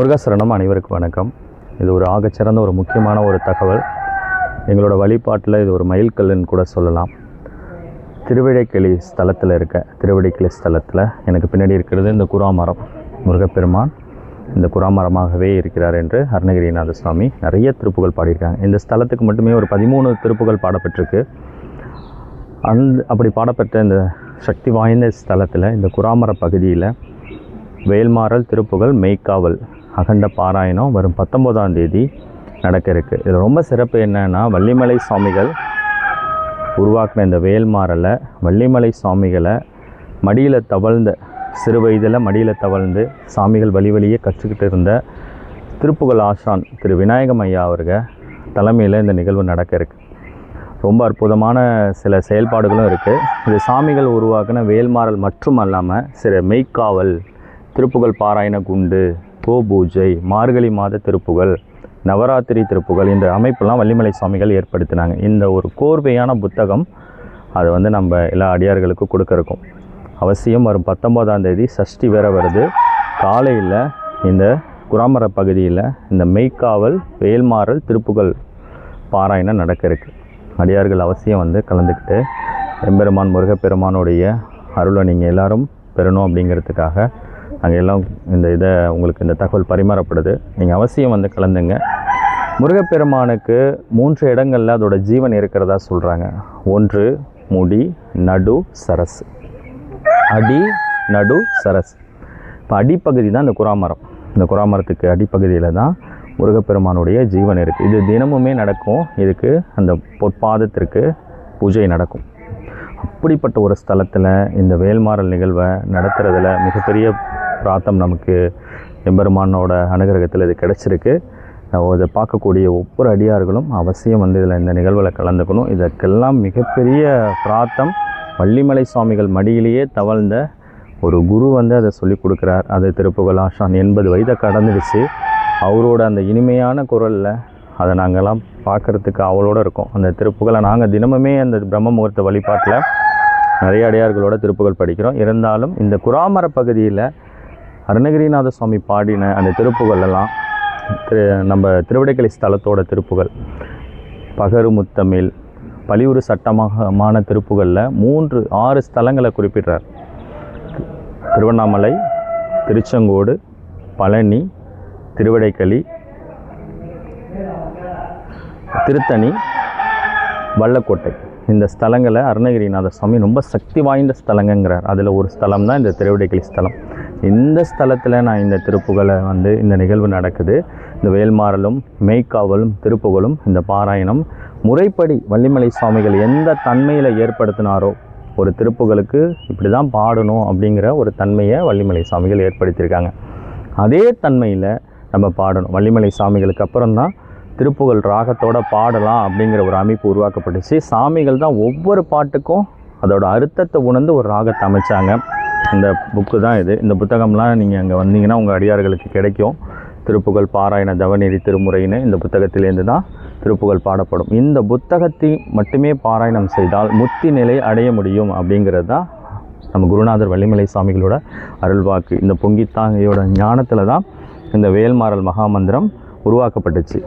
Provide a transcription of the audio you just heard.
முருகசரணம் அனைவருக்கும் வணக்கம். இது ஒரு ஆகச்சிறந்த ஒரு முக்கியமான ஒரு தகவல். எங்களோட வழிபாட்டில் இது ஒரு மைல்கல்லுன்னு கூட சொல்லலாம். திருவிடைக்கிளி ஸ்தலத்தில் திருவிடைக்கிளி ஸ்தலத்தில் எனக்கு பின்னாடி இருக்கிறது இந்த குராமரம். முருகப்பெருமான் இந்த குராமரமாகவே இருக்கிறார் என்று அருணகிரிநாத சுவாமி நிறைய திருப்புகள் பாடியிருக்காங்க. இந்த ஸ்தலத்துக்கு மட்டுமே ஒரு 13 திருப்புகள் பாடப்பட்டிருக்கு. அப்படி பாடப்பட்ட இந்த சக்தி வாய்ந்த ஸ்தலத்தில் இந்த குராமர பகுதியில் வேல்மாறல் திருப்புகள் மெய்க்காவல் அகண்ட பாராயணம் வரும் 19ஆம் தேதி நடக்க இருக்குது. இதில் ரொம்ப சிறப்பு என்னன்னா, வள்ளிமலை சுவாமிகள் உருவாக்கின இந்த வேல்மாறலை வள்ளிமலை சுவாமிகளை மடியில் தவழ்ந்த சிறு வயதில் மடியில் தவழ்ந்து சாமிகள் வழியே கற்றுக்கிட்டு இருந்த திருப்புகழ் ஆசான் திரு விநாயகம் ஐயா அவர்கள் தலைமையில் இந்த நிகழ்வு நடக்க இருக்குது. ரொம்ப அற்புதமான சில செயல்பாடுகளும் இருக்குது. இது சாமிகள் உருவாக்கின வேல்மாறல் மட்டும் அல்லாமல் சில மெய்க்காவல் திருப்புகழ் பாராயண குண்டு, கோபூஜை, மார்கழி மாத திருப்புகள், நவராத்திரி திருப்புகள், இந்த அமைப்பெல்லாம் வள்ளிமலை சுவாமிகள் ஏற்படுத்தினாங்க. இந்த ஒரு கோர்வையான புத்தகம் அது நம்ம எல்லா அடியார்களுக்கும் கொடுக்கறக்கும் அவசியம். வரும் 19ஆம் தேதி சஷ்டி வேற வருது. காலையில் இந்த குராமர பகுதியில் இந்த மெய்க்காவல் வேல்மாறல் திருப்புகழ் பாராயணம் நடக்க இருக்குது. அடியார்கள் அவசியம் கலந்துக்கிட்டு எம்பெருமான் முருகப்பெருமானுடைய அருளை நீங்கள் எல்லோரும் பெறணும் அப்படிங்கிறதுக்காக நாங்கள் எல்லாம் உங்களுக்கு இந்த தகவல் பரிமாறப்படுது. நீங்கள் அவசியம் கலந்துங்க. முருகப்பெருமானுக்கு 3 இடங்களில் அதோட ஜீவன் இருக்கிறதா சொல்கிறாங்க. ஒன்று முடி, நடு, சரஸ். அடி, நடு, சரஸ். இப்போ அடிப்பகுதி தான் இந்த குராமரம். இந்த குராமரத்துக்கு அடிப்பகுதியில் தான் முருகப்பெருமானுடைய ஜீவன் இருக்குது. இது தினமுமே நடக்கும். இதுக்கு அந்த பொற்பாதத்திற்கு பூஜை நடக்கும். அப்படிப்பட்ட ஒரு ஸ்தலத்தில் இந்த வேல்மாறல் நிகழ்வை நடத்துறதுல மிகப்பெரிய பிரார்த்தம் நமக்கு எம்பெருமானோட அனுகிரகத்தில் இது கிடச்சிருக்கு. இதை பார்க்கக்கூடிய ஒவ்வொரு அடியார்களும் அவசியம் இதில் இந்த நிகழ்வில் கலந்துக்கணும். இதற்கெல்லாம் மிகப்பெரிய பிரார்த்தம் வள்ளிமலை சுவாமிகள் மடியிலேயே தவழ்ந்த ஒரு குரு அதை சொல்லி கொடுக்குறார். அது திருப்புகழ் ஆசான் 80 வயதை கடந்துடுச்சு. அவரோட அந்த இனிமையான குரலில் அதை நாங்கள்லாம் பார்க்குறதுக்கு அவளோடு இருக்கோம். அந்த திருப்புகளை நாங்கள் தினமுமே அந்த பிரம்ம முகூர்த்த வழிபாட்டில் நிறைய அடியார்களோட திருப்புகள் படிக்கிறோம். இருந்தாலும் இந்த குராமர பகுதியில் அருணகிரிநாத சுவாமி பாடின அந்த திருப்புகளெல்லாம் நம்ம திருவிடைக்கிளி ஸ்தலத்தோட திருப்புகள் பகரு முத்தமிழ் பழிவுறு சட்டமான திருப்புகளில் 6 ஸ்தலங்களை குறிப்பிடுறார். திருவண்ணாமலை, திருச்செங்கோடு, பழனி, திருவிடைக்கிளி, திருத்தணி, வல்லக்கோட்டை. இந்த ஸ்தலங்களை அருணகிரிநாத சுவாமி ரொம்ப சக்தி வாய்ந்த ஸ்தலங்கிறார். அதில் ஒரு ஸ்தலம் தான் இந்த திருவிடைக்கிளி ஸ்தலம். இந்த ஸ்தலத்தில் நான் இந்த திருப்புகளை இந்த நிகழ்வு நடக்குது. இந்த வேல்மாறலும் மெய்க்காவலும் திருப்புகளும் இந்த பாராயணம் முறைப்படி வள்ளிமலை சுவாமிகள் எந்த தன்மையில் ஏற்படுத்தினாரோ ஒரு திருப்புகளுக்கு இப்படி தான் பாடணும் அப்படிங்கிற ஒரு தன்மையை வள்ளிமலை சுவாமிகள் ஏற்படுத்தியிருக்காங்க. அதே தன்மையில் நம்ம பாடணும். வள்ளிமலை சாமிகளுக்கு அப்புறம் தான் திருப்புகழ் ராகத்தோடு பாடலாம் அப்படிங்கிற ஒரு அமைப்பு உருவாக்கப்பட்டுச்சு. சாமிகள் தான் ஒவ்வொரு பாட்டுக்கும் அதோட அர்த்தத்தை உணர்ந்து ஒரு ராகத்தை அமைச்சாங்க. இந்த புக்கு தான் இது. இந்த புத்தகம்லாம் நீங்கள் அங்கே வந்தீங்கன்னா உங்கள் அடியார்களுக்கு கிடைக்கும். திருப்புகழ் பாராயண தவநெறி திருமுறைன்னு இந்த புத்தகத்திலேருந்து தான் திருப்புகழ் பாடப்படும். இந்த புத்தகத்தை மட்டுமே பாராயணம் செய்தால் முத்தி நிலை அடைய முடியும் அப்படிங்கிறது தான் நம்ம குருநாதர் வள்ளிமலை சுவாமிகளோட அருள்வாக்கு. இந்த பொங்கித்தாங்கையோட ஞானத்தில் தான் இந்த வேல்மாறல் மகாமந்திரம் உருவாக்கப்பட்டுச்சு.